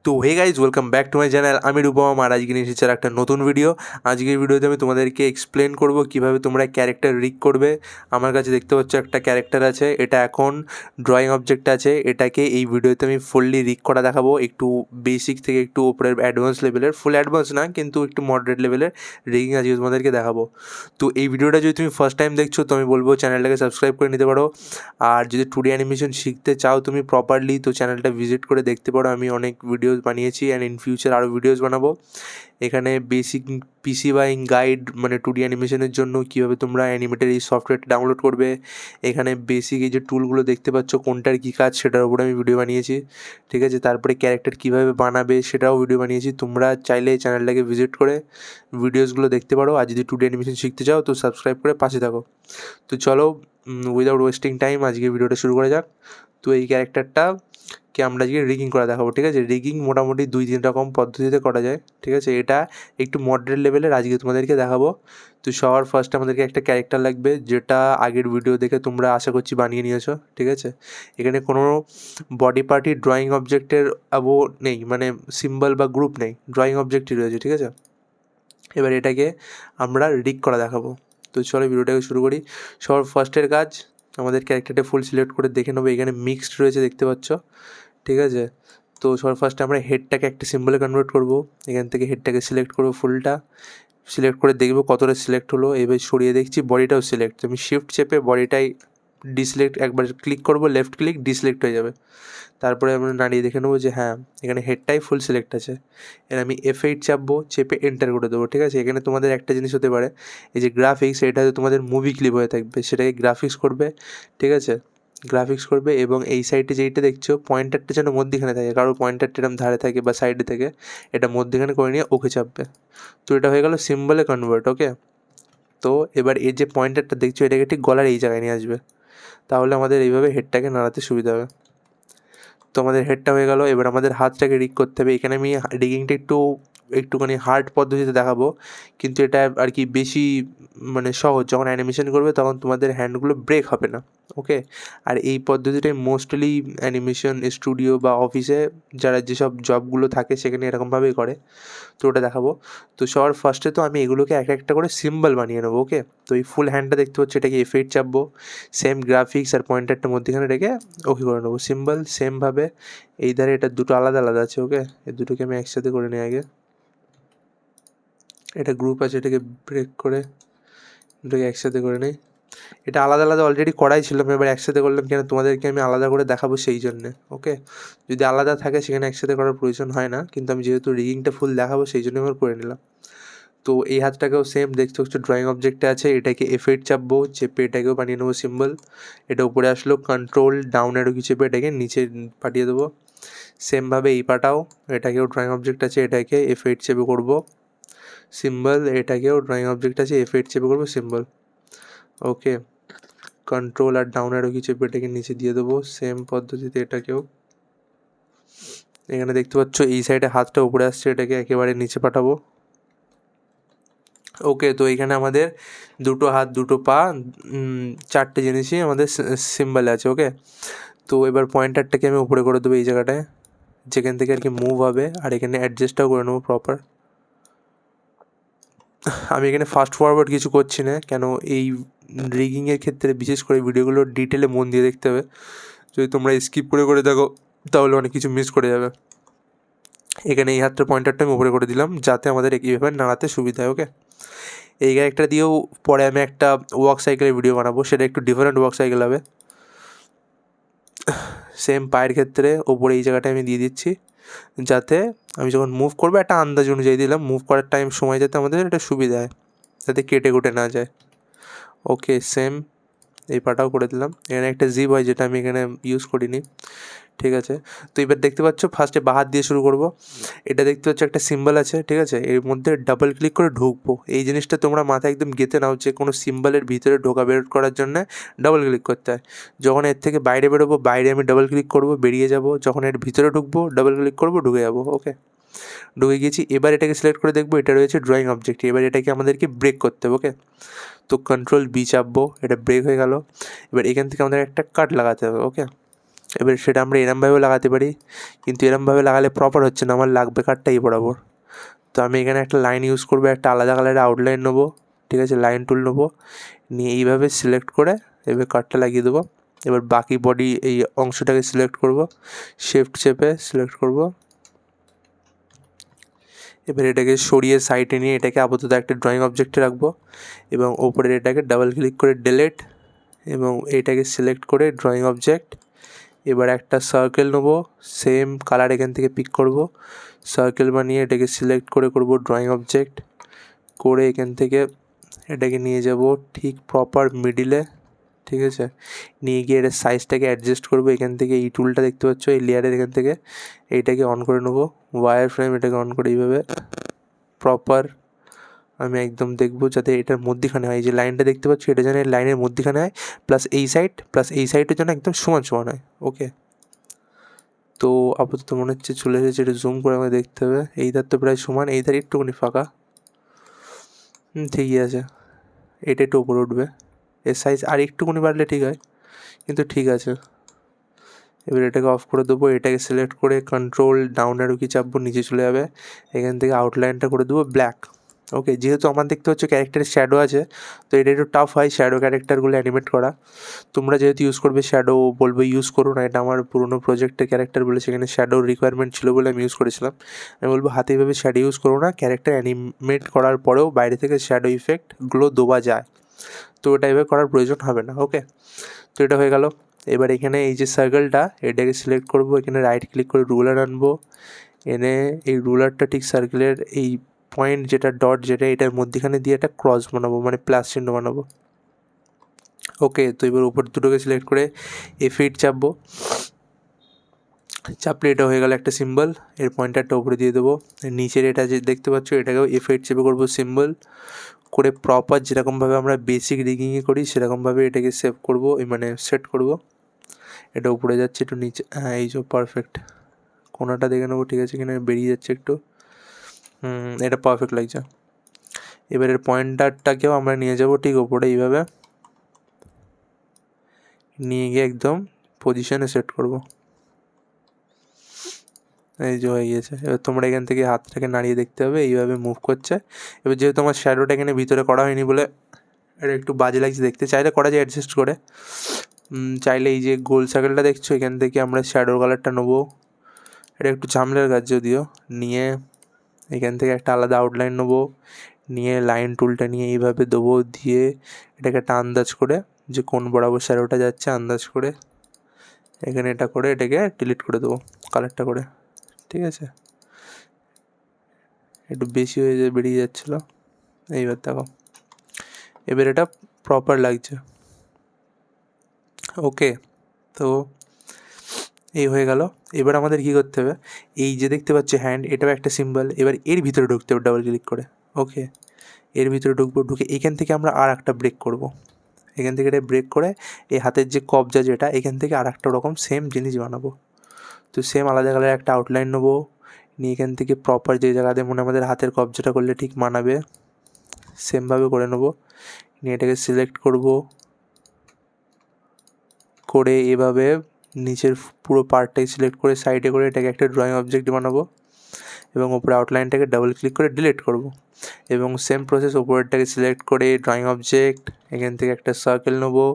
তো hey guys, welcome back to my channel. আমি রূপম, আর আজকে নিয়ে এসেছি একটা নতুন ভিডিও। আজকের ভিডিওতে আমি তোমাদেরকে এক্সপ্লেন করব কীভাবে তোমরা ক্যারেক্টার রিগ করবে। আমার কাছে দেখতে পাচ্ছ একটা ক্যারেক্টার আছে, এটা এখন ড্রয়িং অবজেক্ট আছে। এটাকে এই ভিডিওতে আমি ফুললি রিগ করা দেখাবো, একটু বেসিক থেকে একটু ওপরের অ্যাডভান্স লেভেলের, ফুল অ্যাডভান্স না কিন্তু একটু মডারেট লেভেলের রিগিং আজকে তোমাদেরকে দেখাবো। তো এই ভিডিওটা যদি তুমি ফার্স্ট টাইম দেখছো তো আমি বলবো চ্যানেলটাকে সাবস্ক্রাইব করে নিতে পারো। আর যদি 2D অ্যানিমেশন শিখতে চাও তুমি প্রপারলি, তো চ্যানেলটা ভিজিট করে দেখতে পারো। আমি অনেক ভিডিওস বানিয়েছি অ্যান্ড ইন ফিউচার আরও ভিডিওস বানাবো। এখানে বেসিক পিসি বাইং গাইড, মানে 2D অ্যানিমেশনের জন্য কীভাবে তোমরা অ্যানিমেটের এই সফটওয়্যারটা ডাউনলোড করবে। এখানে বেসিক এই যে টুলগুলো দেখতে পাচ্ছ কোনটার কী কাজ সেটার উপরে আমি ভিডিও বানিয়েছি, ঠিক আছে। তারপরে ক্যারেক্টার কীভাবে বানাবে সেটাও ভিডিও বানিয়েছি। তোমরা চাইলে এই চ্যানেলটাকে ভিজিট করে ভিডিওসগুলো দেখতে পারো। আর যদি 2D অ্যানিমেশন শিখতে চাও তো সাবস্ক্রাইব করে পাশে থাকো। তো চলো, উইদাউট ওয়েস্টিং টাইম আজকে ভিডিওটা শুরু করা যাক। তো এই ক্যারেক্টারটাকে আমরা আজকে রিগিং করা দেখাবো, ঠিক আছে। রিগিং মোটামুটি 2-3 রকম পদ্ধতিতে করা যায়, ঠিক আছে। এটা একটু মডারেট লেভেলের আজকে তোমাদেরকে দেখাবো। তো সবার ফার্স্ট আমাদেরকে একটা ক্যারেক্টার লাগবে, যেটা আগের ভিডিও দেখে তোমরা আশা করছি বানিয়ে নিয়েছো, ঠিক আছে। এখানে কোনো বডি পার্টি ড্রয়িং অবজেক্টের অ্যাবো নেই, মানে সিম্বল বা গ্রুপ নেই, ড্রয়িং অবজেক্টই রয়েছে, ঠিক আছে। এবার এটাকে আমরা রিগ করা দেখাবো। তো চলো ভিডিওটাকে শুরু করি। সবার ফার্স্টের কাজ, আমাদের ক্যারেক্টারটা ফুল সিলেক্ট করে দেখে নেবো। এখানে মিক্সড রয়েছে দেখতে পাচ্ছ, ঠিক আছে। তো সবার ফার্স্টে আমরা হেডটাকে একটা সিম্বলে কনভার্ট করব। এখান থেকে হেডটাকে সিলেক্ট করবো, ফুলটা সিলেক্ট করে দেখবো কতটা সিলেক্ট হলো। এবার সরিয়ে দেখছি বডিটাও সিলেক্ট। আমি শিফট চেপে বডিটাই ডিসিলেক্ট, একবার ক্লিক করবো, লেফট ক্লিক, ডিসিলেক্ট হয়ে যাবে। তারপরে আমরা নাড়িয়ে দেখে নেবো যে হ্যাঁ, এখানে হেডটাই ফুল সিলেক্ট আছে। এর আমি F8 চাপবো, চেপে এন্টার করে দেবো, ঠিক আছে। এখানে তোমাদের একটা জিনিস হতে পারে, এই যে গ্রাফিক্স, এটাতে তোমাদের মুভি ক্লিপ হয়ে থাকবে, সেটাকে গ্রাফিক্স করবে, ঠিক আছে। গ্রাফিক্স করবে এবং এই সাইডে যেইটা দেখছো পয়েন্টারটা যেন মধ্যিখানে থাকে, কারোর পয়েন্টারটা এরকম ধারে থাকে বা সাইডে থেকে, এটা মধ্যিখানে করে নিয়ে ওকে চাপবে। তো এটা হয়ে গেল সিম্বলে কনভার্ট, ওকে। তো এবার এই যে পয়েন্টারটা দেখছো এটাকে ঠিক গলার এই জায়গায় নিয়ে আসবে, তাহলে আমাদের এইভাবে হেডটাকে নাড়াতে সুবিধা হবে। তো আমাদের হেডটা হয়ে গেল। এবার আমাদের হাতটাকে রিগ করতে হবে। এখানে আমি রিগিংটা একটুখানি হার্ড পদ্ধতিতে দেখাবো, কিন্তু এটা আর কি বেশি মানে সহজ। যখন অ্যানিমেশন করবে তখন তোমাদের হ্যান্ডগুলো ব্রেক হবে না, ওকে। আর এই পদ্ধতিটাই মোস্টলি অ্যানিমেশন স্টুডিও বা অফিসে যারা যেসব জবগুলো থাকে সেখানে এরকমভাবেই করে। তো ওটা দেখাবো। তো সবার ফার্স্টে তো আমি এগুলোকে একটা করে সিম্বল বানিয়ে নেবো, ওকে। তো এই ফুল হ্যান্ডটা দেখতে পাচ্ছি, এটাকে F8 চাপবো, সেম গ্রাফিক্স আর পয়েন্টারটা মধ্যেখানে রেখে ওকে করে নেবো সিম্বল। সেমভাবে এই ধারে এটা দুটো আলাদা আলাদা আছে, ওকে। এই দুটোকে আমি একসাথে করে নিই আগে। এটা গ্রুপ আছে, এটাকে ব্রেক করে এটাকে একসাথে করে নিই। এটা আলাদা আলাদা অলরেডি করাই ছিল, আমি এবার একসাথে করলাম কেন, তোমাদেরকে আমি আলাদা করে দেখাবো সেই জন্যে, ওকে। যদি আলাদা থাকে সেখানে একসাথে করার প্রয়োজন হয় না, কিন্তু আমি যেহেতু রিগিংটা ফুল দেখাবো সেই জন্য আমার করে নিলাম। তো এই হাতটাকেও সেম দেখতে হচ্ছে ড্রয়িং অবজেক্টে আছে, এটাকে F8 চাপবো, চেপে এটাকেও বানিয়ে নেবো সিম্বল। এটা উপরে আসলো, কন্ট্রোল ডাউন এরও কি চেপে এটাকে নিচে পাঠিয়ে দেবো। সেমভাবে এই পাটাও, এটাকেও ড্রয়িং অবজেক্ট আছে, এটাকে F8 চেপে করবো সিম্বল। এটাকেও ড্রয়িং অবজেক্ট আছে, F8 চেপে করবো সিম্বল, ওকে। কন্ট্রোল আর ডাউন অ্যারো কি চেপে এটাকে নিচে দিয়ে দেবো সেম পদ্ধতিতে এটাকেও। এখানে দেখতে পাচ্ছ এই সাইডে হাতটা উপরে আসছে, এটাকে একেবারে নিচে পাঠাবো, ওকে। তো এখানে আমাদের দুটো হাত দুটো পা চারটে জিনিসই আমাদের সিম্বল আছে, ওকে। তো এবার পয়েন্টারটাকে আমি উপরে করে দেবো এই জায়গাটায়, যেখান থেকে আর কি মুভ হবে। আর এখানে অ্যাডজাস্টটাও করে নেবো প্রপার। আমি এখানে ফাস্ট ফরওয়ার্ড কিছু করছি না, কেন এই রিগিংয়ের ক্ষেত্রে বিশেষ করে ভিডিওগুলো ডিটেলে মন দিয়ে দেখতে হবে। যদি তোমরা স্কিপ করে দেখো তাহলে অনেক কিছু মিস করে যাবে। এখানে এই হাতটার পয়েন্টারটা আমি উপরে করে দিলাম যাতে আমাদের এইভাবে নাড়াতে সুবিধা হয়, ওকে। এই ক্যারেক্টার দিয়েও পরে আমি একটা ওয়াক সাইকেলের ভিডিও বানাবো, সেটা একটু ডিফারেন্ট ওয়াক সাইকেল হবে। সেম পায়ের ক্ষেত্রে ওপরে এই জায়গাটা আমি দিয়ে দিচ্ছি, যাতে আমি যখন মুভ করবো একটা আন্দাজ অনুযায়ী দিলাম, মুভ করার টাইম সময় যাতে আমাদের এটা সুবিধা হয়, যাতে কেটে কুটে না যায়, ওকে। সেম এই পাটাও করে দিলাম। এখানে একটা জিপ হয় যেটা আমি এখানে ইউজ করিনি, ঠিক আছে। তো এবার দেখতে পাচ্ছ ফার্স্টে বাঁ হাত দিয়ে শুরু করব। এটা দেখতে পাচ্ছ একটা সিম্বল আছে, ঠিক আছে। এর মধ্যে ডাবল ক্লিক করে ঢুকবো। এই জিনিসটা তোমরা মাথায় একদম গেঁথে নাও যে কোনো সিম্বলের ভিতরে ঢোকা বের করার জন্য ডাবল ক্লিক করতে হয়। যখন এর থেকে বাইরে বেরোবো, বাইরে আমি ডাবল ক্লিক করব, বেরিয়ে যাব। যখন এর ভিতরে ঢুকবো ডাবল ক্লিক করব, ঢুকে যাবো, ওকে। ঢুকে গেছি। এবার এটাকে সিলেক্ট করে দেখবো, এটা রয়েছে ড্রয়িং অবজেক্ট। এবার এটাকে আমাদেরকে ব্রেক করতে হবে, ওকে। তো কন্ট্রোল B চাপবো, এটা ব্রেক হয়ে গেল। এবার এখান থেকে আমাদের একটা কাট লাগাতে হবে, ওকে। এবার সেটা আমরা এরমভাবেও লাগাতে পারি, কিন্তু এরমভাবে লাগালে প্রপার হচ্ছে না, আমার লাগবে কাটটা এই বরাবর। তো আমি এখানে একটা লাইন ইউজ করবো, একটা আলাদা কালারের আউটলাইন নেবো, ঠিক আছে, লাইন টুল নেবো, নিয়ে এইভাবে সিলেক্ট করে এবার কাটটা লাগিয়ে দেবো। এবার বাকি বডি এই অংশটাকে সিলেক্ট করব, শিফট চেপে সিলেক্ট করব। এবার এটাকে সরিয়ে সাইডে নিয়ে এটাকে আপাতত একটা ড্রয়িং অবজেক্টে রাখবো, এবং ওপরের এটাকে ডাবল ক্লিক করে ডিলিট, এবং এটাকে সিলেক্ট করে ড্রয়িং অবজেক্ট। এবার একটা সার্কেল নেবো, সেম কালার এখান থেকে পিক করব, সার্কেল বানিয়ে এটাকে সিলেক্ট করে করব ড্রয়িং অবজেক্ট, করে এখান থেকে এটাকে নিয়ে যাব ঠিক প্রপার মিডিলে, ঠিক আছে, নিয়ে গিয়ে এটার সাইজটাকে অ্যাডজাস্ট করবো। এখান থেকে এই টুলটা দেখতে পাচ্ছ, এই লেয়ারের এখান থেকে এইটাকে অন করে নেবো, ওয়ার ফ্রেম এটাকে অন করে এইভাবে প্রপার আমি একদম দেখবো যাতে এটার মধ্যিখানে হয়। এই যে লাইনটা দেখতে পাচ্ছি এটা যেন লাইনের মধ্যিখানে হয়, প্লাস এই সাইডের জন্য একদম সমান সমান হয়। ওকে, তো আপাতত মনে হচ্ছে চলে এসেছে, এটা জুম করে আমাকে দেখতে হবে। এই ধার তো প্রায় সমান, এই ধার একটুখানি ফাঁকা, ঠিকই আছে, এটা একটু উপরে উঠবে, এর সাইজ আর একটুখানি বাড়লে ঠিক হয়, কিন্তু ঠিক আছে। এবার এটাকে অফ করে দেবো, এটাকে সিলেক্ট করে কন্ট্রোল ডাউন অ্যারো কি চাপবো, নিচে চলে যাবে, এখান থেকে আউটলাইনটা করে দেবো ব্ল্যাক। ওকে, যেহেতু আমার দেখতে হচ্ছে ক্যারেক্টারের শ্যাডো আছে, তো এটা একটু টাফ হয় শ্যাডো ক্যারেক্টারগুলো অ্যানিমেট করা। তোমরা যেহেতু ইউজ করবে শ্যাডো, বলবো ইউজ করো না, এটা আমার পুরোনো প্রজেক্টের ক্যারেক্টার বলে সেখানে শ্যাডোর রিকোয়ারমেন্ট ছিল বলে আমি ইউজ করেছিলাম। আমি বলবো হাতে এইভাবে শ্যাডো ইউজ করো না, ক্যারেক্টার অ্যানিমেট করার পরেও বাইরে থেকে শ্যাডো ইফেক্টগুলো দেওয়া যায়, তো এটা এভাবে করার প্রয়োজন হবে না। ওকে, তো এটা হয়ে গেল। এবার এখানে এই যে সার্কেলটা এটাকে সিলেক্ট করব, এখানে রাইট ক্লিক করে রুলার আনবো, এনে এই রুলারটা ঠিক সার্কেলের এই পয়েন্ট যেটা ডট যেটা এটার মধ্যেখানে দিয়ে একটা ক্রস বানাবো, মানে প্লাস চিহ্ন বানাবো। ওকে, তো এবার উপর দুটোকে সিলেক্ট করে F8 চাপবো, চাপলে এটা হয়ে গেল একটা সিম্বল, এর পয়েন্টারটা উপরে দিয়ে দেবো। নিচের এটা যে দেখতে পাচ্ছ এটাকেও F8 চেপে করবো সিম্বল করে, প্রপার যেরকমভাবে আমরা বেসিক রিগিংয়ে করি সেরকমভাবে এটাকে সেভ করবো, মানে সেট করব। এটা উপরে যাচ্ছে একটু নিচে, হ্যাঁ এই যে পারফেক্ট, কোনাটা দেখে নেবো ঠিক আছে কিনা, বেরিয়ে যাচ্ছে একটু, এটা পারফেক্ট লাগছে। এবার এর পয়েন্টারটাকেও আমরা নিয়ে যাব ঠিক ওপরে, এইভাবে নিয়ে গিয়ে একদম পজিশনে সেট করব। এই যে হয়ে গিয়েছে। এবার তোমরা এখান থেকে হাতটাকে নাড়িয়ে দেখতে হবে এইভাবে মুভ করছে। এবার যেহেতু আমার শ্যাডোটা এখানে ভিতরে করা হয়নি বলে এটা একটু বাজে লাগছে দেখতে, চাইলে করা যায় অ্যাডজাস্ট করে। চাইলে এই যে গোল সার্কেলটা দেখছো এখান থেকে আমরা শ্যাডোর কালারটা নেবো, এটা একটু ঝামেলার কাজ যদিও, নিয়ে এখান থেকে একটা আলাদা আউটলাইন নেবো, নিয়ে লাইন টুলটা নিয়ে এইভাবে দেবো, দিয়ে এটাকে একটা আন্দাজ করে যে কোন বরাবর শ্যাডোটা যাচ্ছে আন্দাজ করে এখানে এটা করে এটাকে ডিলিট করে দেবো কালারটা করে, ঠিক আছে। একটু বেশি হয়ে যায়, বেরিয়ে যাচ্ছিলো, এইবার দেখো এবার এটা প্রপার লাগছে। ওকে, তো এই হয়ে গেল। এবার আমাদের কী করতে হবে, এই যে দেখতে পাচ্ছি হ্যান্ড, এটাও একটা সিম্বল, এবার এর ভিতরে ঢুকতে হবে ডাবল ক্লিক করে। ওকে, এর ভিতরে ঢুকবো, ঢুকে এখান থেকে আমরা আর একটা ব্রেক করব, এখান থেকে এটা ব্রেক করে এই হাতের যে কবজা যেটা এখান থেকে আর একটা রকম সেম জিনিস বানাবো। তো সেম আলাদা কালার একটা আউটলাইন নেবো, নিয়ে এখান থেকে প্রপার যে জায়গাতে মনে আমাদের হাতের কবজাটা করলে ঠিক মানাবে সেমভাবে করে নেবো, নিয়ে এটাকে সিলেক্ট করব, করে এভাবে নিচের পুরো পার্টটাই সিলেক্ট করে সাইডে করে এটাকে একটা ড্রয়িং অবজেক্ট বানাবো, এবং ওপরে আউটলাইনটাকে ডাবল ক্লিক করে ডিলিট করব, এবং সেম প্রসেস ওপরেরটাকে সিলেক্ট করে ড্রয়িং অবজেক্ট, এখান থেকে একটা সার্কেল নেবো,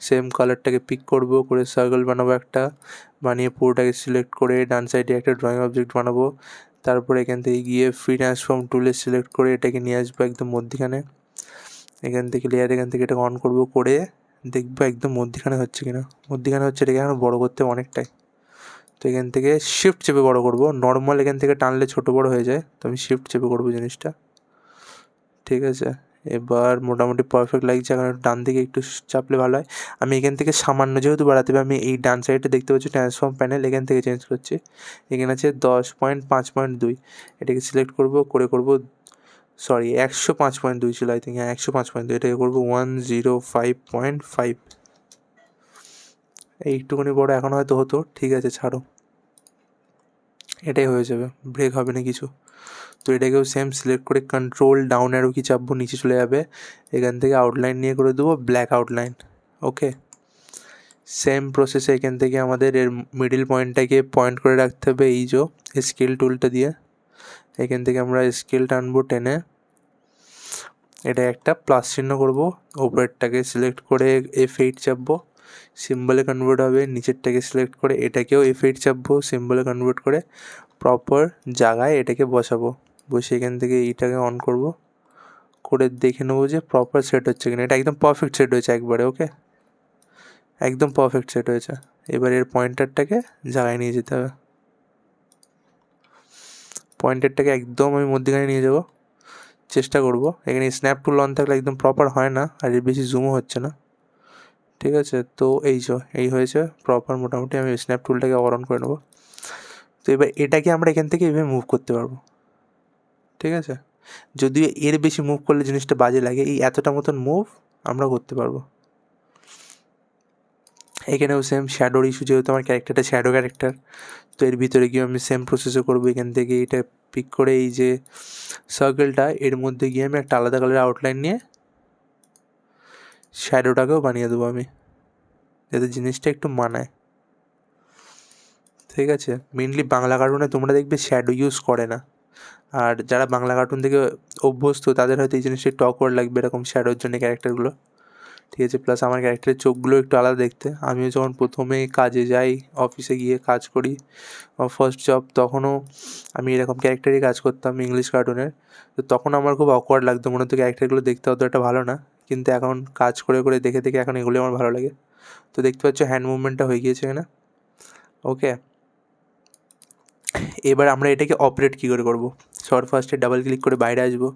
সেম কালারটাকে পিক করব, করে সার্কেল বানাবো একটা, বানিয়ে পুরোটাকে সিলেক্ট করে ডান সাইডে একটা ড্রয়িং অবজেক্ট বানাবো। তারপরে এখান থেকে গিয়ে ফ্রি ট্রান্সফর্ম টুলে সিলেক্ট করে এটাকে নিয়ে আসবো একদম মধ্যিখানে, এখান থেকে লেয়ার এখান থেকে এটাকে অন করবো, করে দেখবো একদম মধ্যিখানে হচ্ছে কিনা, মধ্যিখানে হচ্ছে, এটাকে এখন বড়ো করতে অনেকটাই। তো এখান থেকে শিফট চেপে বড়ো করব, নর্মাল এখান থেকে টানলে ছোটো বড়ো হয়ে যায়, তো আমি শিফট চেপে করবো জিনিসটা, ঠিক আছে। এবার মোটামুটি পারফেক্ট লাগছে, এখন ডান দিকে একটু চাপলে ভালো হয়। আমি এখান থেকে সামান্য যেহেতু বাড়াতে হবে, আমি এই ডান সাইডে দেখতে পাচ্ছি ট্রান্সফর্ম প্যানেল, এখান থেকে চেঞ্জ করছি, এখানে আছে 10.5.2, এটাকে সিলেক্ট করবো, করে করবো, সরি 105.2 ছিল আই থিঙ্ক, হ্যাঁ 105.2, এটাকে করবো 105.5, এইটুকুনি বড় এখন হয়তো হতো, ঠিক আছে ছাড়ো, এটাই হয়ে যাবে, ব্রেক হবে না কিছু। তো এটাকেও সেম সিলেক্ট করে কন্ট্রোল ডাউন অ্যারো কি চাপবো, নিচে চলে যাবে, এখান থেকে আউটলাইন নিয়ে করে দেবো ব্ল্যাক আউটলাইন। ওকে, সেম প্রসেসে এখান থেকে আমাদের এর মিডিল পয়েন্টটাকে পয়েন্ট করে রাখতে হবে এই যে স্কেল টুলটা দিয়ে। এখান থেকে আমরা স্কেলটা আনবো টেনে, এটা একটা প্লাস চিহ্ন করবো, উপরেরটাকে সিলেক্ট করে F8 চাপবো, সিম্বলে কনভার্ট হবে। নিচেরটাকে সিলেক্ট করে এটাকেও F8 চাপবো, সিম্বলে কনভার্ট করে প্রপার জায়গায় এটাকে বসাবো। বসে এখান থেকে এইটাকে অন করব, করে দেখে নেবো যে প্রপার সেট হচ্ছে কিনা। এটা একদম পারফেক্ট সেট হয়েছে একবারে, ওকে, একদম পারফেক্ট সেট হয়েছে। এবার এর পয়েন্টারটাকে জায়গায় নিয়ে যেতে হবে, পয়েন্টারটাকে একদম আমি মধ্যখানে নিয়ে যাব, চেষ্টা করব। এখানে স্ন্যাপ টুল অন থাকলে একদম প্রপার হয় না, আর এর বেশি জুমও হচ্ছে না, ঠিক আছে। তো এই হয়েছে প্রপার, মোটামুটি আমি স্ন্যাপ টুলটাকে অন করে নেবো। তো এবার এটাকে আমরা এখান থেকে এভাবে মুভ করতে পারবো, ঠিক আছে। যদিও এর বেশি মুভ করলে জিনিসটা বাজে লাগে, এই এতটা মতন মুভ আমরা করতে পারবো। এখানেও সেম শ্যাডোর ইস্যু, যেহেতু আমার ক্যারেক্টারটা শ্যাডো ক্যারেক্টার, তো এর ভিতরে গিয়ে আমি সেম প্রসেসে করবো। এখান থেকে এটা পিক করে এই যে সার্কেলটা, এর মধ্যে গিয়ে আমি একটা আলাদা কালারের আউটলাইন নিয়ে শ্যাডোটাকেও বানিয়ে দেবো আমি, যাতে জিনিসটা একটু মানায়, ঠিক আছে। মেনলি বাংলা কার্টুনে তোমরা দেখবে শ্যাডো ইউজ করে না, আর যারা বাংলা কার্টুন থেকে অভ্যস্ত তাদের হয়তো এই জিনিসটা একটু অকওয়ার্ড লাগবে এরকম শ্যাডোর জন্য ক্যারেক্টারগুলো, ঠিক আছে। প্লাস আমার ক্যারেক্টারের চোখগুলো একটু আলাদা দেখতে। আমিও যখন প্রথমে কাজে যাই, অফিসে গিয়ে কাজ করি, আমার ফার্স্ট জব, তখনও আমি এরকম ক্যারেক্টারই কাজ করতাম ইংলিশ কার্টুনের। তো তখন আমার খুব অকওয়ার্ড লাগতো, মনে হতো ক্যারেক্টারগুলো দেখতে অত একটা ভালো না, কিন্তু এখন কাজ করে করে দেখে দেখে এখন এগুলো আমার ভালো লাগে। তো দেখতে পাচ্ছ হ্যান্ড মুভমেন্টটা হয়ে গিয়েছে এখানে, ওকে। এবার আমরা এটাকে অপারেট কী করে করবো? ফার্স্টে ডাবল ক্লিক করে বাইরে আসবো,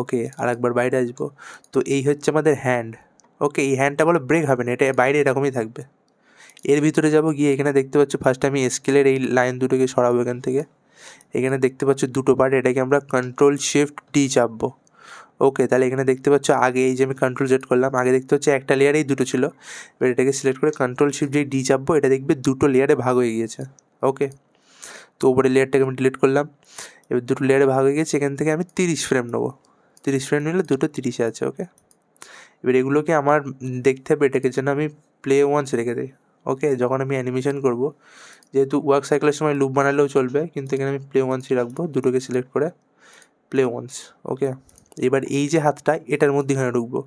ওকে, আর একবার বাইরে আসবো। তো এই হচ্ছে আমাদের হ্যান্ড, ওকে। এই হ্যান্ডটা বলো ব্রেক হবে না, এটা বাইরে এরকমই থাকবে। এর ভিতরে যাব, গিয়ে এখানে দেখতে পাচ্ছ ফার্স্টে আমি স্কেলের এই লাইন দুটোকে সরাবো এখান থেকে। এখানে দেখতে পাচ্ছ দুটো পার্ট, এটাকে আমরা Ctrl+Shift+D চাপবো, ওকে। তাহলে এখানে দেখতে পাচ্ছ আগে এই যে আমি Ctrl+Z করলাম, আগে দেখতে হচ্ছে একটা লেয়ারেই দুটো ছিল, এবার এটাকে সিলেক্ট করে Ctrl+Shift+D চাপবো, এটা দেখবে দুটো লেয়ারে ভাগ হয়ে গিয়েছে, ওকে। তো উপরের লেয়ারটাকে আমি ডিলিট করলাম, এবার দুটো লেয়ারে ভাগ হয়ে গেছে। এখান থেকে আমি 30 ফ্রেম নেবো, 30 ফ্রেম নিলে দুটো 30-এ আছে, ওকে। এবার এগুলোকে আমার দেখতে হবে, এটাকে যেন আমি প্লে ওয়ান্স রেখে দিই, ওকে। যখন আমি অ্যানিমেশন করব, যেহেতু ওয়ার্ক সাইকেলের সময় লুপ বানালেও চলবে, কিন্তু এখানে আমি প্লে ওয়ান্সই রাখবো, দুটোকে সিলেক্ট করে প্লে ওয়ান্স, ওকে। এবার এই যে হাতটা, এটার মধ্যে এখানে ঢুকবো,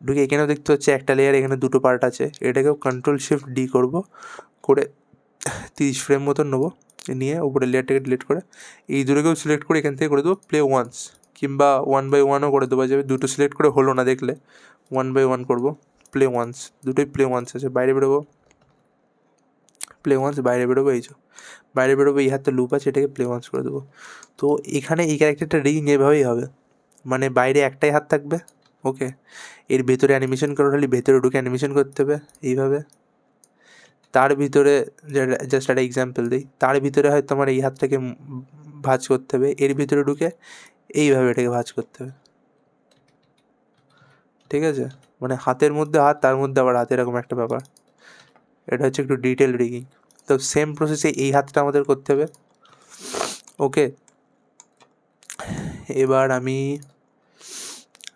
ঢুকে এখানেও দেখতে হচ্ছে একটা লেয়ার, এখানে দুটো পার্ট আছে, এটাকেও Ctrl+Shift+D করবো, করে 30 ফ্রেম মতন নেবো, নিয়ে উপরের লেয়ারটাকে ডিলিট করে এই দুটোকেও সিলেক্ট করে এখান থেকে করে দেবো প্লে ওয়ান্স, কিংবা 1/1ও করে দেওয়া যাবে। দুটো সিলেক্ট করে হলো না দেখলে 1/1 করবো, প্লে ওয়ান্স, দুটোই প্লে ওয়ান্স আছে। বাইরে বেরোবো, প্লে ওয়ান্স, বাইরে বেরোবো, এই যে বাইরে বেরোবো, এই হাতটা লুপ আছে, এটাকে প্লে ওয়ান্স করে দেবো। তো এখানে এই ক্যারেক্টারটা রিং এভাবেই হবে, মানে বাইরে একটাই হাত থাকবে, ওকে। এর ভেতরে অ্যানিমেশন করার হলে ভেতরে ঢুকে অ্যানিমেশন করতে হবে এইভাবে। তার ভিতরে জাস্ট একটা এক্সাম্পল দিই, তার ভিতরে হয়তো আমার এই হাতটাকে ভাঁজ করতে হবে, এর ভিতরে ঢুকে এইভাবে এটাকে ভাঁজ করতে হবে, ঠিক আছে। মানে হাতের মধ্যে হাত, তার মধ্যে আবার হাত, এরকম একটা ব্যাপার। এটা হচ্ছে একটু ডিটেল রিগিং। তো সেম প্রসেসে এই হাতটা আমাদের করতে হবে, ওকে। এবার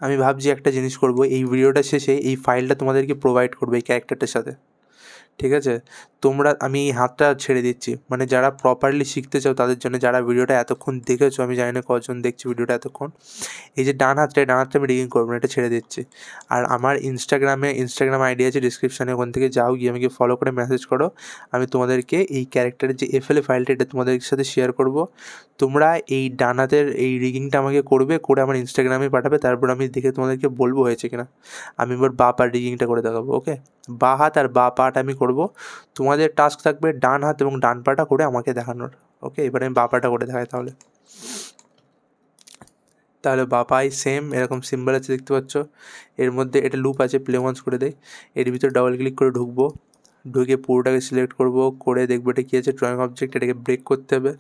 আমি ভাবছি একটা জিনিস করব, এই ভিডিওটা শেষে এই ফাইলটা তোমাদেরকে প্রোভাইড করবো এই ক্যারেক্টারটার সাথে, ঠিক আছে। আমি এই হাতটা ছেড়ে দিচ্ছি, মানে যারা প্রপারলি শিখতে চাও তাদের জন্য, যারা ভিডিওটা এতক্ষণ দেখেছো, আমি জানি না কজন দেখছি ভিডিওটা এতক্ষণ। এই যে ডান হাতটা আমি রিগিং করবো না, এটা ছেড়ে দিচ্ছি। আর আমার ইনস্টাগ্রাম আইডি আছে ডিসক্রিপশানে, ওখান থেকে যাও, গিয়ে আমাকে ফলো করে মেসেজ করো। আমি তোমাদেরকে এই ক্যারেক্টারের যে FLA ফাইলটা, এটা তোমাদের সাথে শেয়ার করব। তোমরা এই ডান হাতের এই রিগিংটা আমাকে করবে, করে আমার ইনস্টাগ্রামে পাঠাবে, তারপর আমি দেখে তোমাদেরকে বলবো হয়েছে কিনা। আমি এবার বা পার রিগিংটা করে দেখাবো, ওকে। বা হাত আর বা পাট আমি করব, তোমাদের টাস্ক থাকবে ডান হাত এবং ডান পাটা করে আমাকে দেখানোর, ওকে। এবার আমি বা পাটা করে দেখাই তাহলে বা পাই সেম এরকম সিম্বল আছে দেখতে পাচ্ছ, এর মধ্যে এটা লুপ আছে, প্লে ওয়ান্স করে দেয়। এর ভিতরে ডাবল ক্লিক করে ঢুকবো, ঢুকে পুরোটাকে সিলেক্ট করব, করে দেখবো এটা কী আছে, ড্রয়িং অবজেক্ট, এটাকে ব্রেক করতে হবে,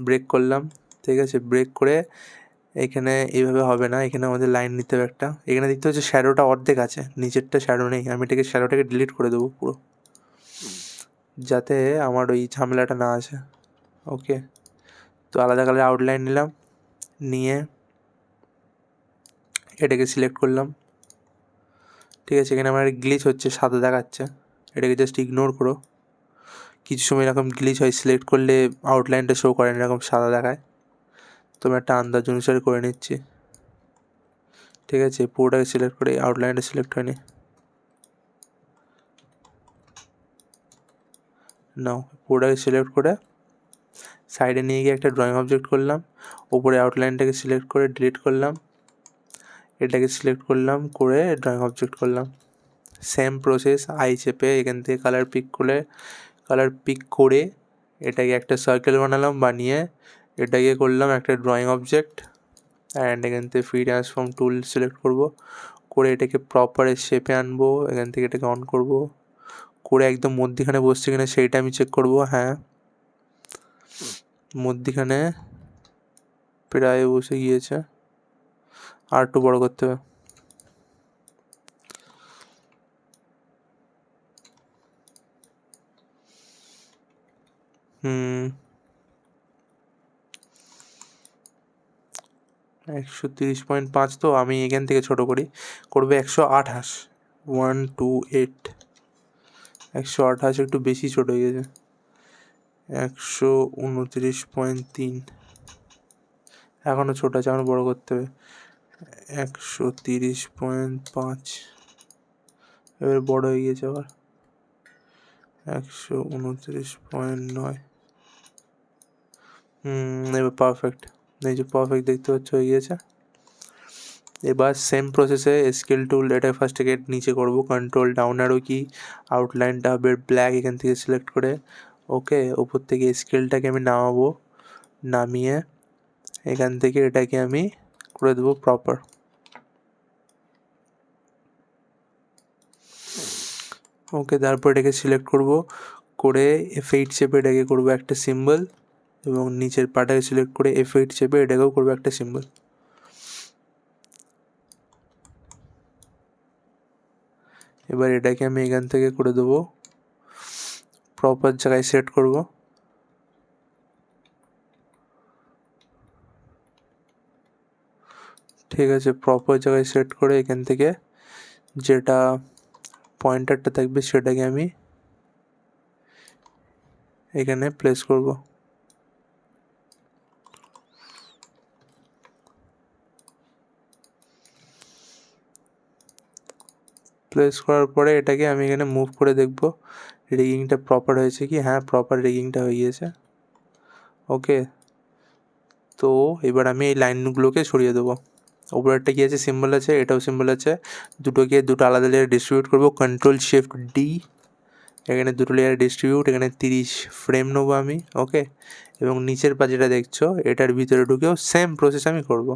ব্রেক করলাম, ঠিক আছে। ব্রেক করে এখানে এইভাবে হবে না, এখানে আমাদের লাইন নিতে হবে একটা। এখানে দেখতে হচ্ছে শ্যাডোটা অর্ধেক আছে, নিচেরটা শ্যাডো নেই, আমি এটাকে শ্যাডোটাকে ডিলিট করে দেবো পুরো, যাতে আমার ওই ঝামেলাটা না আসে, ওকে। তো আলাদা কালার আউটলাইন নিলাম, নিয়ে এটাকে সিলেক্ট করলাম, ঠিক আছে। এখানে আমার গ্লিচ হচ্ছে, সাদা দেখাচ্ছে, এটাকে জাস্ট ইগনোর করো। কিছু সময় এরকম গ্লিচ হয়, সিলেক্ট করলে আউটলাইনটা শো করে না, এরকম সাদা দেখায়। তো আমি একটা আন্দাজ অনুসারে করে নিচ্ছি। ঠিক আছে, পুরোটাকে সিলেক্ট করে আউটলাইনটা সিলেক্ট হয়নি। নাও পুরোটাকে সিলেক্ট করে সাইডে নিয়ে গিয়ে একটা ড্রয়িং অবজেক্ট করলাম, ওপরে আউটলাইনটাকে সিলেক্ট করে ডিলিট করলাম, এটাকে সিলেক্ট করলাম করে ড্রয়িং অবজেক্ট করলাম। সেম প্রসেস, আই চেপে এখান থেকে কালার পিক করে এটাকে একটা সার্কেল বানালাম, বানিয়ে এটাকে করলাম একটা ড্রয়িং অবজেক্ট। অ্যান্ড এখান থেকে ফ্রি ট্রান্সফর্ম টুল সিলেক্ট করব, করে এটাকে প্রপার শেপে আনবো, এখান থেকে এটাকে অন করব, করে একদম মধ্যিখানে বসছে কিনা সেইটা আমি চেক করব। হ্যাঁ, মধ্যিখানে প্রায় বসে গিয়েছে, আর একটু বড় করতে হবে। 130.5, তো আমি এখান থেকে ছোট করি, করবে 128, 128, 128 একটু বেশি ছোট হয়ে গেছে, 129.3, এখনও ছোট আছে, এখনও বড় করতে হবে। 130.5, এবার বড় হয়ে গিয়েছে আবার। 129.9, এবার পারফেক্ট, এই যে পারফেক্ট দেখতে পাচ্ছ হয়ে গিয়েছে। এবার সেম প্রসেসে স্কেল টুল, এটা ফার্স্ট থেকে নিচে করব, কন্ট্রোল ডাউন অ্যারো কি, আউটলাইনটা হবে ব্ল্যাক, এখান থেকে সিলেক্ট করে ওকে, ওপর থেকে স্কেলটাকে আমি নামাবো, নামিয়ে এখান থেকে এটাকে আমি করে দেবো প্রপার। ওকে, তারপর এটাকে সিলেক্ট করব, করে F8 চেপে এটাকে করবো একটা সিম্বল, এবং নিচের পাটাকে সিলেক্ট করে F8 চেপে এটাকেও করবো একটা সিম্বল। এবার এটাকে আমি এখান থেকে করে দেবো প্রপার জায়গায় সেট করব। ঠিক আছে, প্রপার জায়গায় সেট করে এখান থেকে যেটা পয়েন্টারটা থাকবে সেটাকে আমি এখানে প্লেস করব। প্লেস করার পরে এটাকে আমি এখানে মুভ করে দেখব রিগিংটা প্রপার হয়েছে কি। হ্যাঁ, প্রপার রিগিংটা হয়ে গিয়েছে। ওকে, তো এবার আমি এই লাইনগুলোকে সরিয়ে দেবো। ওপরে একটা কি আছে, সিম্বল আছে, এটাও সিম্বল আছে, দুটো আলাদা লেয়ার ডিস্ট্রিবিউট করবো, কন্ট্রোল শিফট ডি, এখানে দুটো লেয়ার ডিস্ট্রিবিউট, এখানে 30 ফ্রেম নেবো আমি। ওকে, এবং নিচের পা যেটা দেখছো এটার ভিতরে ঢুকেও সেম প্রসেস আমি করব।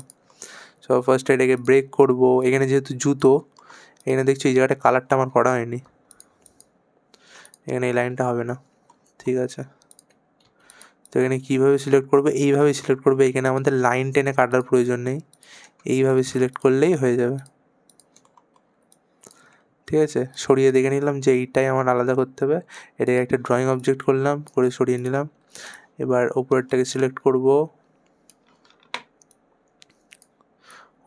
সো ফার্স্ট এটাকে ব্রেক করব, এখানে যেহেতু জুতো, এখানে দেখছি এই জায়গাটা কালারটা আমার করা হয়নি, এখানে এই লাইনটা হবে না। ঠিক আছে, তো এখানে কীভাবে সিলেক্ট করবে, এইভাবে সিলেক্ট করবে, এখানে আমাদের লাইন টেনে কাটার প্রয়োজন নেই, এইভাবে সিলেক্ট করলেই হয়ে যাবে। ঠিক আছে, সরিয়ে দেখে নিলাম যে এইটাই আমার আলাদা করতে হবে, এটাকে একটা ড্রয়িং অবজেক্ট করলাম, করে সরিয়ে নিলাম। এবার ওপরেরটাকে সিলেক্ট করব,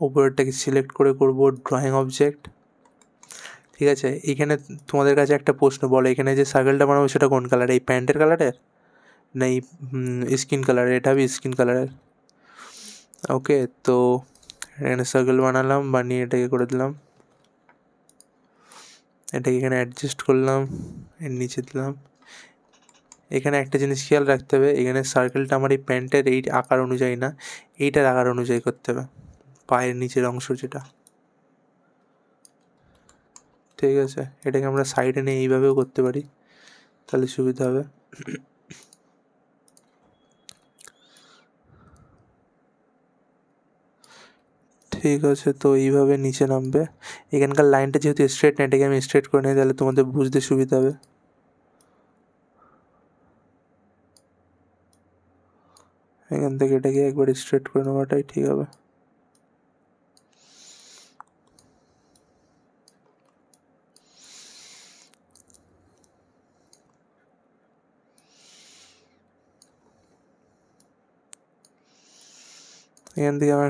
ওপরেরটাকে সিলেক্ট করে করব ড্রয়িং অবজেক্ট। ঠিক আছে, এখানে তোমাদের কাছে একটা প্রশ্ন, বলো এখানে যে সার্কেলটা বানাবো সেটা কোন কালার, এই প্যান্টের কালারের না এই স্কিন কালারের? এটা হবে স্কিন কালারের। ওকে, তো এখানে সার্কেল বানালাম, বানিয়ে এটাকে করে দিলাম, এটাকে এখানে অ্যাডজাস্ট করলাম, এর নিচে দিলাম। এখানে একটা জিনিস খেয়াল রাখতে হবে, এখানে সার্কেলটা আমার এই প্যান্টের এই আকার অনুযায়ী না, এইটার আকার অনুযায়ী করতে হবে, পায়ের নিচের অংশ যেটা। ঠিক আছে, এটাকে আমরা সাইডে নিয়ে এইভাবেও করতে পারি, তাহলে সুবিধা হবে। ঠিক আছে, তো এইভাবে নিচে নামবে। এখানকার লাইনটা যেহেতু স্ট্রেট না, এটাকে আমি স্ট্রেট করে নিই, তাহলে তোমাদের বুঝতে সুবিধা হবে। এখান থেকে এটাকে একবার স্ট্রেট করে নেওয়াটাই ঠিক হবে। এখান থেকে আমার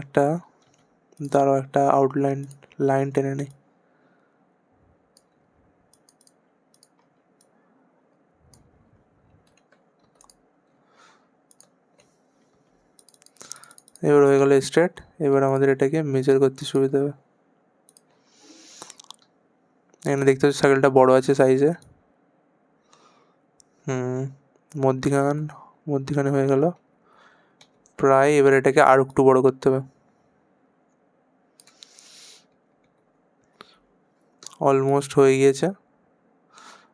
একটা আউটলাইন লাইন টেনে নিই। এবার হয়ে গেল স্ট্রেট। এবার আমাদের এটাকে মেজার করতে সুবিধা হবে। এখানে দেখতে পাচ্ছি সার্কেলটা বড় আছে সাইজে। মধ্যিখানে হয়ে গেল প্রায়। এবার এটাকে আর একটু বড় করতে হবে, অলমোস্ট হয়ে গিয়েছে।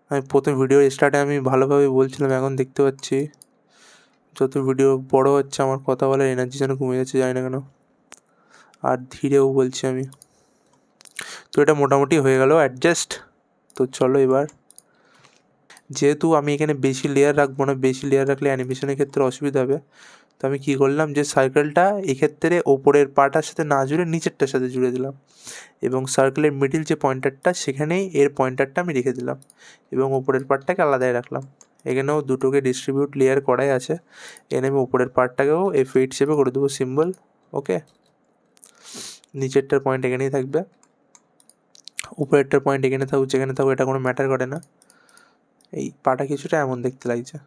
আমি প্রথম ভিডিওর স্টার্টে আমি ভালোভাবে বলছিলাম, এখন দেখতে পাচ্ছি যত ভিডিও বড় হচ্ছে আমার কথা বলার এনার্জি যেন কমে যাচ্ছে, জানি না কেন, আর ধীরেও বলছি আমি। তো এটা মোটামুটি হয়ে গেল অ্যাডজাস্ট। তো চলো এবার, যেহেতু আমি এখানে বেশি লেয়ার রাখবো না, বেশি লেয়ার রাখলে অ্যানিমেশনের ক্ষেত্রে অসুবিধা হবে, তো আমি কী করলাম যে সার্কেলটা এক্ষেত্রে ওপরের পার্টার সাথে না জুড়ে নিচেরটার সাথে জুড়ে দিলাম, এবং সার্কেলের মিডিল যে পয়েন্টারটা সেখানেই এর পয়েন্টারটা আমি রেখে দিলাম, এবং ওপরের পার্টটাকে আলাদাই রাখলাম। এখানেও দুটোকে ডিস্ট্রিবিউট লেয়ার করাই আছে। এখানে আমি ওপরের পার্টটাকেও F8 শেপে করে দেবো সিম্বল। ওকে, নিচেরটার পয়েন্ট এখানেই থাকবে, উপরেরটার পয়েন্ট এখানে থাকুক, যেখানে থাকুক এটা কোনো ম্যাটার করে না। এই পাটা কিছুটা এমন দেখতে লাগছে।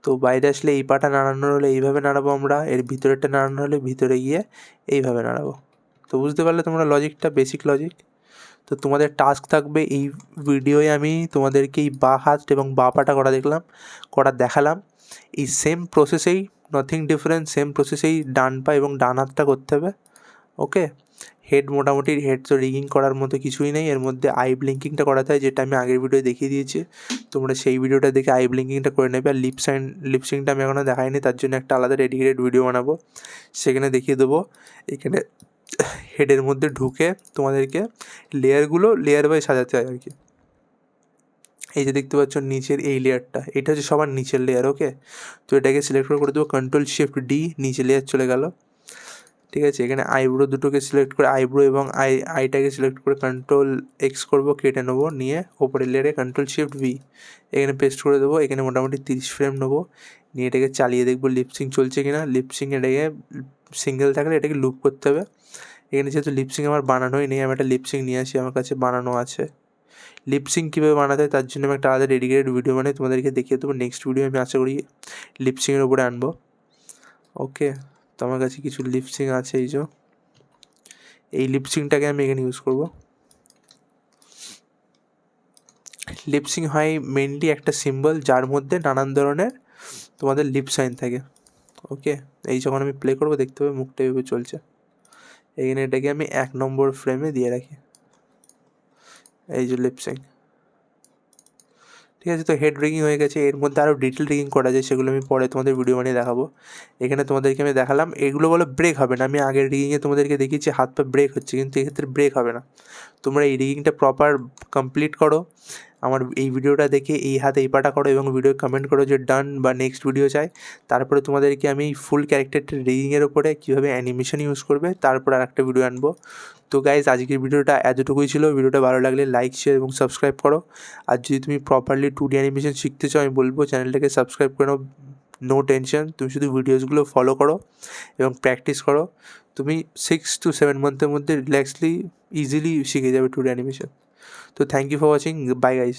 তো বাইরে আসলে এই পাটা নাড়ানোর হলে এইভাবে নাড়াবো আমরা, এর ভিতরেরটা নাড়ানোর হলে ভিতরে গিয়ে এইভাবে নাড়াবো। তো বুঝতে পারলে তোমরা লজিকটা, বেসিক লজিক। তো তোমাদের টাস্ক থাকবে, এই ভিডিওয়ে আমি তোমাদেরকে এই বা হাত এবং বা পাটা করা দেখালাম। এই সেম প্রসেসেই, নাথিং ডিফারেন্স, সেম প্রসেসেই ডান পা এবং ডান হাতটা করতে হবে। ওকে, হেড মোটামুটি, হেড তো রিগিং করার মতো কিছুই নেই, এর মধ্যে আই ব্লিঙ্কিংটা করাতে হয়, যেটা আমি আগের ভিডিও দেখিয়ে দিয়েছি। তোমরা সেই ভিডিওটা দেখে আই ব্লিঙ্কিংটা করে নেবে। আর লিপসিংটা আমি এখনও দেখাইনি, তার জন্য একটা আলাদা ডেডিকেটেড ভিডিও বানাবো, সেখানে দেখিয়ে দেবো। এখানে হেডের মধ্যে ঢুকে তোমাদেরকে লেয়ারগুলো লেয়ার বাই সাজাতে হয় আর কি। এই যে দেখতে পাচ্ছ নিচের এই লেয়ারটা, এটা হচ্ছে সবার নিচের লেয়ার। ওকে, তো এটাকে সিলেক্ট করে দেবো Ctrl+Shift+D, নিচে লেয়ার চলে গেল। ঠিক আছে, এখানে আইব্রো দুটোকে সিলেক্ট করে, আইব্রো এবং আইটাকে সিলেক্ট করে Ctrl+X করবো, কেটে নেবো, নিয়ে ওপরের লেয়ারে Ctrl+Shift+V, এখানে পেস্ট করে দেবো। এখানে মোটামুটি 30 ফ্রেম নেবো, নিয়ে এটাকে চালিয়ে দেখবো লিপসিং চলছে কিনা। লিপসিং এটাকে সিঙ্গেল থাকলে এটাকে লুপ করতে হবে। এখানে যেহেতু লিপসিং আমার বানানোই নেই, আমি একটা লিপসিং নিয়ে আসি, আমার কাছে বানানো আছে। লিপসিং কীভাবে বানাতে হয় তার জন্য আমি একটা আলাদা ডেডিকেটেড ভিডিও বানিয়ে তোমাদেরকে দেখিয়ে দেবো। নেক্সট ভিডিও আমি আশা করি লিপসিংয়ের উপরে আনবো। ওকে, তো আমার কাছে কিছু লিপসিং আছে, এই লিপসিংটাকে আমি এখানে ইউজ করব। লিপসিং হয় মেনলি একটা সিম্বল যার মধ্যে নানান ধরনের তোমাদের লিপ সাইন থাকে। ওকে, এই যখন আমি প্লে করবো দেখতে পাবে মুখটা এভাবে চলছে। এখানে এটাকে আমি 1 নম্বর ফ্রেমে দিয়ে রাখি, এই যে লিপসিং। ঠিক আছে, তো হেড রিগিং হয়ে গেছে। এর মধ্যে আরও ডিটেল রিগিং করা যায়, সেগুলো আমি পরে তোমাদের ভিডিও বানিয়ে দেখাবো। এখানে তোমাদেরকে আমি দেখালাম, এগুলো বলে ব্রেক হবে না। আমি আগের রিগিংয়ে তোমাদেরকে দেখিয়েছি হাত পা ব্রেক হচ্ছে, কিন্তু এক্ষেত্রে ব্রেক হবে না। তোমরা এই রিগিংটা প্রপার কমপ্লিট করো, আমার এই ভিডিওটা দেখে এই হাত এই পাটা করো, এবং ভিডিও কমেন্ট করো যে ডান বা নেক্সট ভিডিও চাই। তারপরে তোমাদেরকে আমি ফুল ক্যারেক্টারটা রিগিংয়ের ওপরে কীভাবে অ্যানিমেশন ইউজ করবে তারপর আর একটা ভিডিও আনবো। তো গাইজ, আজকের ভিডিওটা এতটুকুই ছিল। ভিডিওটা ভালো লাগলে লাইক, শেয়ার এবং সাবস্ক্রাইব করো। আর যদি তুমি প্রপারলি 2D অ্যানিমেশন শিখতে চাও, আমি বলবো চ্যানেলটাকে সাবস্ক্রাইব করে নাও। নো টেনশন, তুমি শুধু ভিডিওসগুলো ফলো করো এবং প্র্যাকটিস করো। তুমি 6 to 7 মান্থের মধ্যে রিল্যাক্সলি ইজিলি শিখে যাবে 2D অ্যানিমেশন। তো thank you for watching, bye guys.